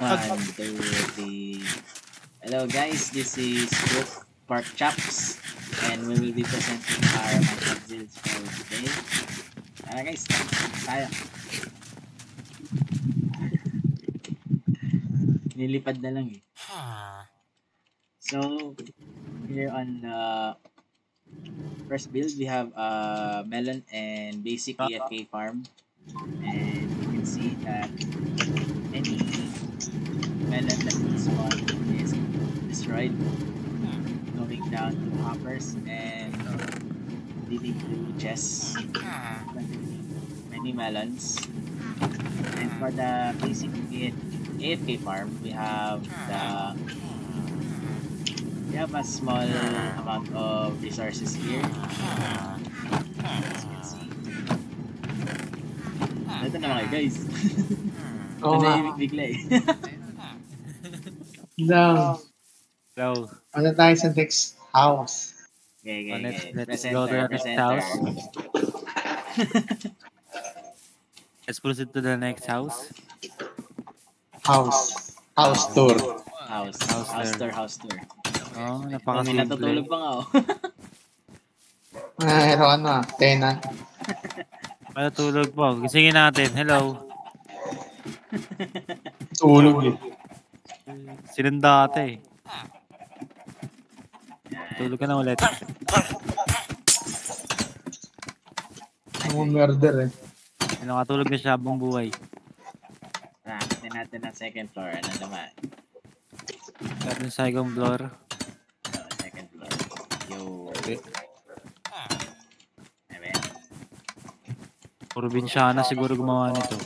One, two, three. Hello guys, this is Brook Pork Chops and we will be presenting our Minecraft builds for today. Tara guys, tayo. Nilipad na lang eh. So, here on the first build, we have a melon and basic AFK farm. And you can see that any melon that will spawn is destroyed, going down to hoppers and leading to chests containing many melons. And for the basic AFK farm, we have a small amount of resources here. As you can see. Ito na kayo guys. Nanahimik bigla eh. No. So, Ano tayo sa next house? Okay. let's go to the next house. Let's proceed to the next house. House tour. House tour. Oh, May napakasimple. natutulog pa nga oh. Mayroon tenant. Matutulog po. Gisingin natin. Hello. Tulog eh. Sinanda ata eh. Tulog ka na ulit. Ang murder eh. Nakatulog na siya habang buhay. Nakakita natin ang second floor. Ano naman? Tapos yung second floor. Second floor. Yo. Okay. Ayan. Probinsyana siguro gumawa nito.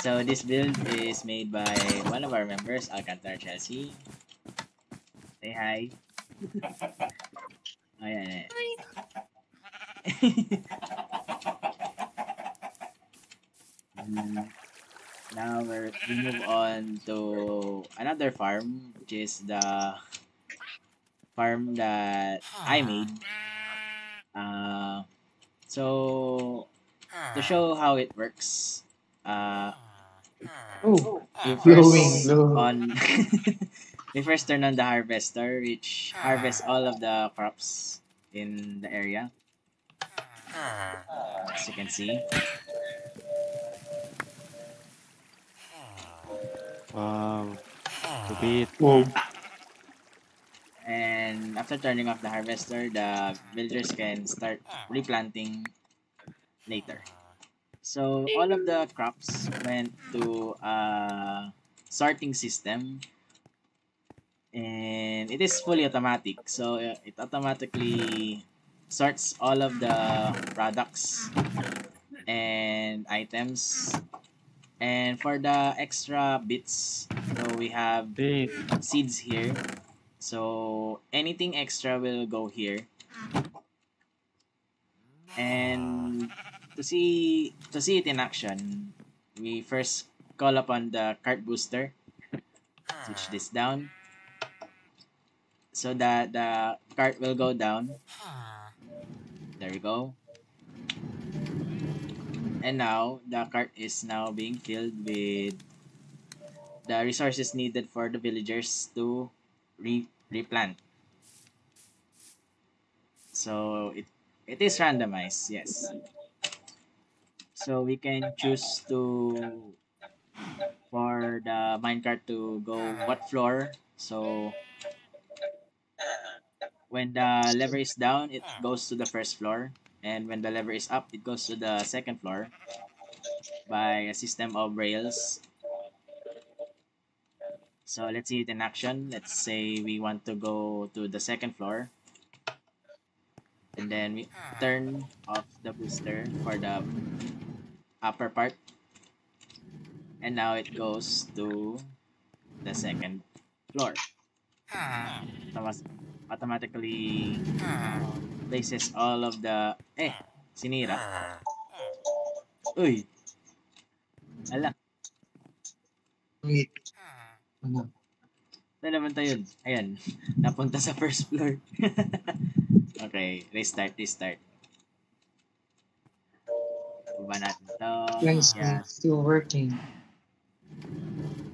So this build is made by one of our members, Alcantara Chelsea. Say hi. Ayan. Now we move on to another farm, which is the farm that I made. So to show how it works, we first turn on the harvester, which harvests all of the crops in the area. As you can see. Wow. Stupid. And after turning off the harvester, the villagers can start replanting later. So all of the crops went to a sorting system, and it is fully automatic. So it automatically sorts all of the products and items. And for the extra bits, so we have seeds here. So anything extra will go here. And to see it in action, we first call upon the cart booster. Switch this down so that the cart will go down. There we go. And now the cart is now being filled with the resources needed for the villagers to replant. So it is randomized, yes. So we can choose for the minecart to go what floor. So when the lever is down, it goes to the first floor. And when the lever is up, it goes to the second floor by a system of rails. So let's see it in action. Let's say we want to go to the second floor. And then we turn off the booster for the upper part. And now it goes to the second floor. Automatically places all of the... sinira. Uy! Ala. Wait. Ano? Ito naman tayo. Ayan. Napunta sa first floor. Okay. Restart. Baba natin ito. Yes, still working.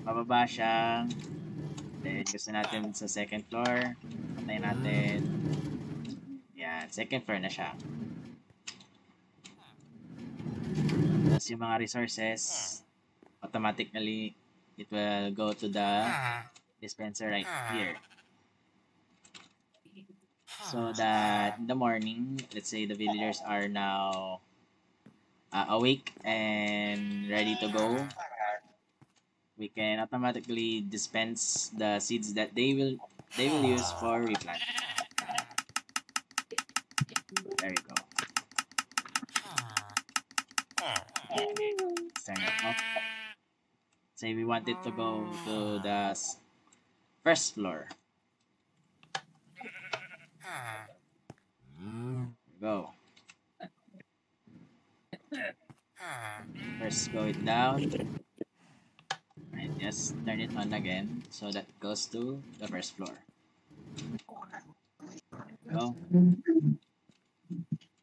Bababa siya. Then gusto natin sa second floor. Patayin natin. Yan, second floor na siya. Tapos yung mga resources, automatically it will go to the dispenser right here. So that in the morning, let's say the villagers are now awake and ready to go, we can automatically dispense the seeds that they will use for replant. There you go. Turn it off. Say we want it to go to the first floor. Go. First go it down. And just turn it on again so that it goes to the first floor. Go.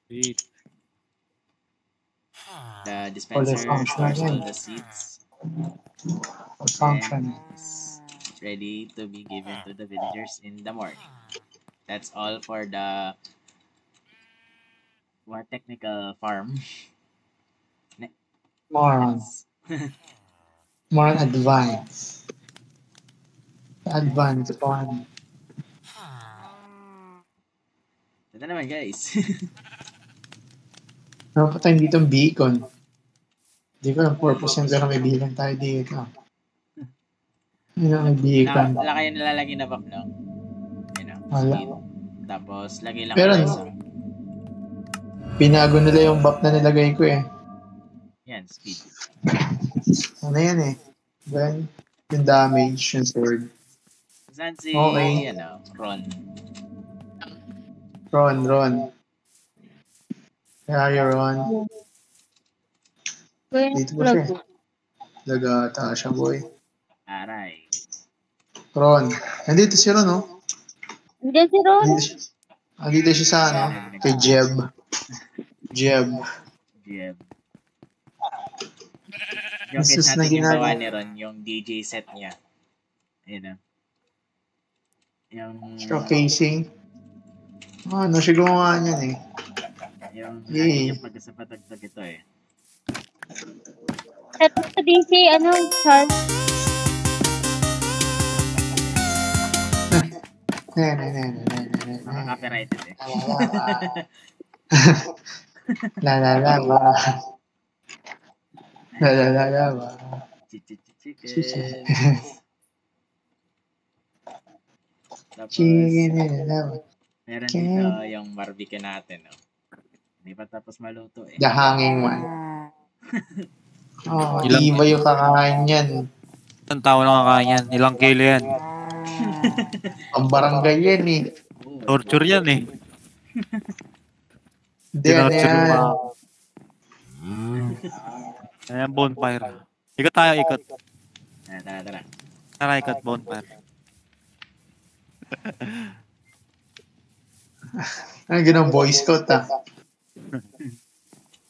Sweet. The dispenser stores all the seeds. Function. It's ready to be given to the villagers in the morning. That's all for the more technical farm. More advanced. Advanced one. Ito naman guys. Dapat tayo dito ang beacon. Hindi ko lang purpose yan pero may bilang tayo dito. Yun ang may beacon. Wala kayo nilalagay na buff, no? You know, Wala. speed. Tapos, lagay lang Pero, kayo isang. Binago nila yung buff na nilagay ko eh. Yan, speed. Ano yan eh? Then, yung damage, yung sword. Saan si, Okay. ano, Ron? Ron. Kaya yung Ron. Dito ba siya? Lagata siya, boy. Aray. Ron. Nandito si Ron, no? Hindi si Ron. Nandito siya sa ano? Kay Jeb. Jeb. Yung Sus kit na natin yung ginagawa. gawa ni Ron, yung DJ set niya. Ayun na. Yung, Showcasing. Ano siya gumawa niyan eh. yung, Yay. yung pagkasapatagtag ito eh. Ito sa DC, ano, Charles? Mga copyrighted eh. La la la ba. La la la la ba. Chicken. Tapos, Chicken la la ba. meron dito yung barbecue natin, no? Hindi pa tapos maluto eh. The hanging one. Oh, Ilang- iba yung kakain yan. Isang tao lang kakain yan. Ilang kilo yan. Ang barangay yan eh. Torture yan eh. Hindi ano Torture yung yan. mga... Ayan, bonfire. Ikot tayo, ikot. Tara. Tara, ikot, bonfire. Ano ginang Boy Scout ah.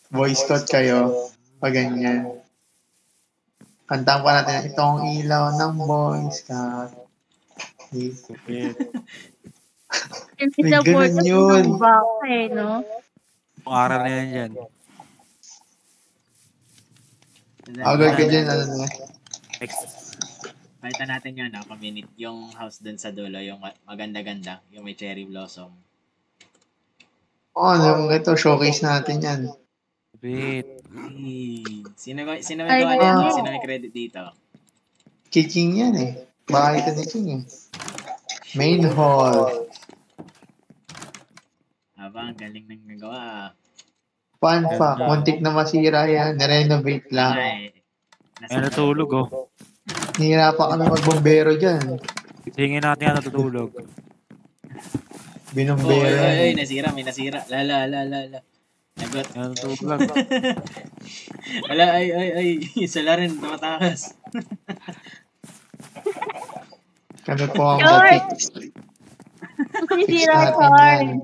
Boy Scout kayo. Pag ganyan. Kantaan pa natin, itong ilaw ng Boy Scout. Yung May support ganun yun. ng baka eh, no? Kung aral na yan dyan. Agad ka dyan, ano na. Next. Palitan natin yun, no? Community. Yung house dun sa dulo, yung maganda-ganda. Yung may cherry blossom. Oo, ano, ito, showcase natin yan. Wait. Hey, sino may Ay, gawa dito? wow. Sino may credit dito? King yan eh. Bahay ito ni King eh. Main hall. Aba, ang galing ng nagawa. Fun fact, muntik na masira yan. Nirenovate lang. Ay, Ayan, natulog oh. Nihirapan kami magbombero dyan. Tingin natin yan natutulog. Binombero. Ay, nasira, may nasira. Lala. Nagot. Ayan, natulog. Wala, ay. Sala rin, tumatakas. Kami po ang George! fix Sisira, natin yan. Charles.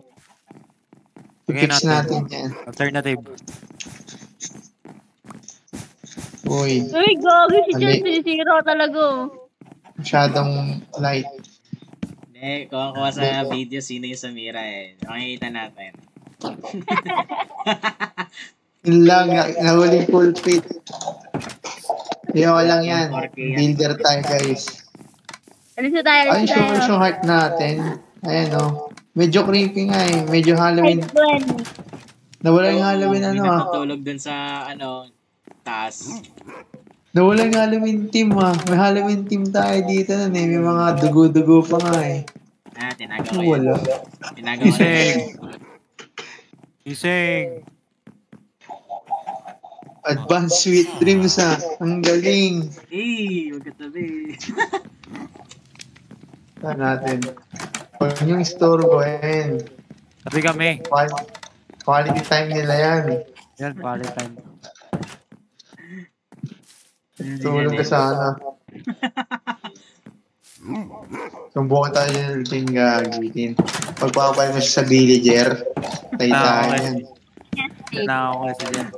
Fix natin yan. Alternative. Uy, Uy, gagi si Chan. Mali. Sinisira talaga. masyadong light. Hindi, kuha sa video sino yung Samira eh. Makikita natin. Yun lang, nahuling pulpit. Yung lang yan. 4K yan. Builder tayo, guys. Alis na tayo, Ay, alis na tayo. yung heart natin. Ayan, oh. Medyo creepy nga eh. Medyo Halloween. Type 1. Nawala yung Halloween May ano ah. natutulog dun sa, taas. Nawala yung Halloween team ah. May Halloween team tayo dito nun eh. May mga dugo-dugo pa nga eh. Tinago ko yan. Wala. Tinago ko Gising. yan. Gising. Advanced Sweet Dreams ah. Ang galing. Huwag katabi. Saan natin? Huwag yung istorbo yan. Sabi kami. Quality time nila yan. Yan, quality time. Tulog ka sana. Sumbungan tayo yung routine gagitin. Pagpapal mo siya sa villager, tayo yan. Na ako kasi dyan.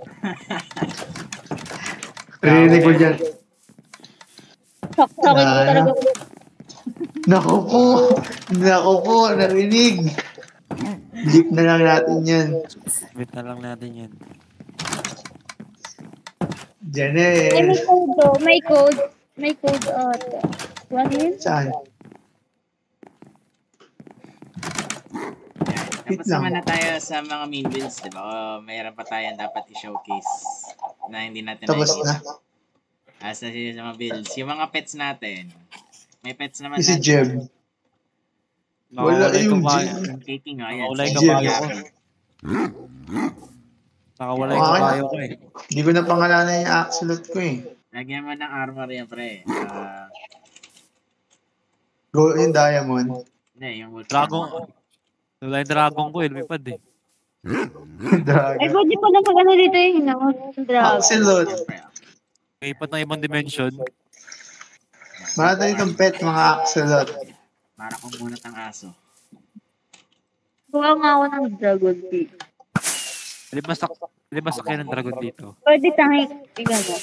Rinig ko dyan. Saksakin ko talaga. Naku po, narinig. Jeep na lang natin yan. Wait na lang natin yan. Diyan Ay, eh. may code do. May code. May code. What is? Saan? Wait Tapos lang. naman na tayo sa mga main builds, di ba? Mayroon pa tayo dapat i-showcase na hindi natin Tapos nakikita. na. As na sila sa mga builds. Yung mga pets natin. May pets naman Si Jeb. Wala Nakawala yung kabayo. Jeb. Kating nga yan. Nakawala yung Si kabayo Jeb. ko. Nakawala yung kabayo ko eh. Hindi ko na pangalanan yung axolot ko eh. Lagyan mo ng armor yan, pre. Gold yung diamond. Hindi, yung wood. Dragon. Wala yung dragon ko eh. Lumipad eh. Ay, Dragon. pwede pa na pag ano dito yung drag. Axolot. Siyempre, Lumipat ng ibang dimension. Marata itong pet, mga axolot. para kung bunot ang aso. Buka nga ako ng dragon tea. Hindi ba sakyan ng dragon dito? Pwede tangik. Tingnan mo.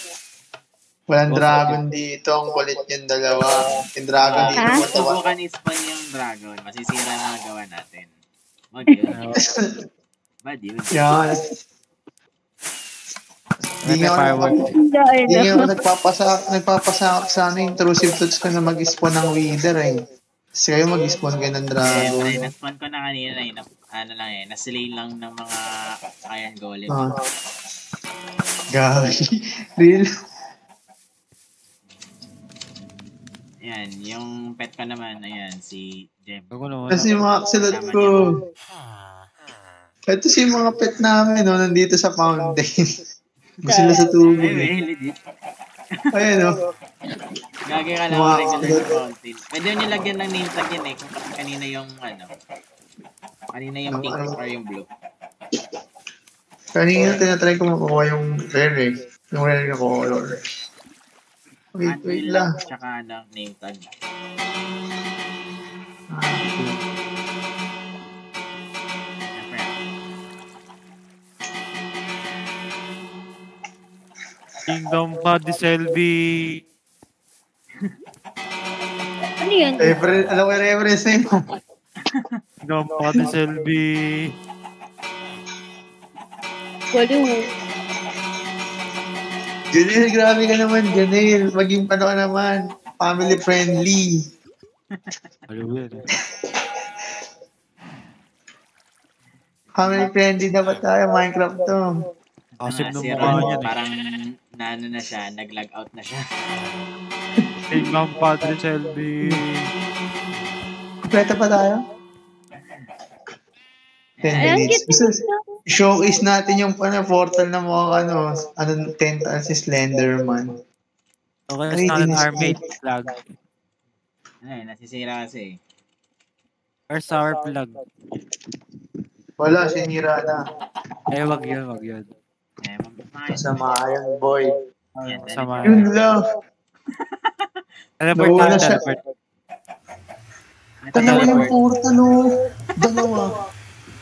Walang dragon dito. Ang kulit yung dalawa. Yung dragon dito. Ha? matawa. Subukan i-spawn yung dragon. Masisira na ang gawa natin. Wag yun. Bad yun. Yan. Hindi nga ako, Firework. hindi nga ako nagpapasakak sa ano, intrusive thoughts ko na mag-spawn ng wither eh. Kasi kayo mag-spawn kayo ng Eh, dragon. pre, na-spawn ko na kanina eh. Naslay lang ng mga iron golem. Ah. Gagi. Real. Ayan, yung pet ko naman, ayan, si Jem. Ako naman. Kasi yung mga axolot ko. Ito si mga pet namin, no, nandito sa fountain. Gusto sila sa tubig. Ay, legit. Ayan, no. Gagi ka lang Wow. regular sa fountain. Pwede nyo lagyan ng name tag yan eh, kung kanina yung kanina yung pink or yung blue. Kanina tinatry ko makuha yung rare eh. Yung rare na color. Wait lang. Tsaka name tag. Siyempre, Kingdom pa di Selby. Ano yun? Alam ko yung reference na yun. Kingdom pa di Selby. Walo. Janelle, grabe ka naman, Janelle. Maging ano ka naman. Family friendly. Ano yun eh. Family friendly dapat tayo. Minecraft to. Kasip ng si mukha Ron, niya eh. parang na siya, nag-log out na siya. Kingdom pa di Selby. Kompleto pa tayo? 10 Ayan, minutes. cute. Gusto, showcase natin yung portal na mga 10 si Slenderman. Okay, Ay, sa akin dinis- armate flag. Nasisira kasi. Where's our flag? Wala, sinira na. Eh, wag yun, wag yun. Masama yan, boy. Yan, Sama. Yun lang. Teleport Nawala tayo, siya. teleport. Dalawa yung portal, oh. Dalawa.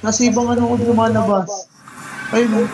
Nasa ibang ano ko lumalabas. Ayun, oh.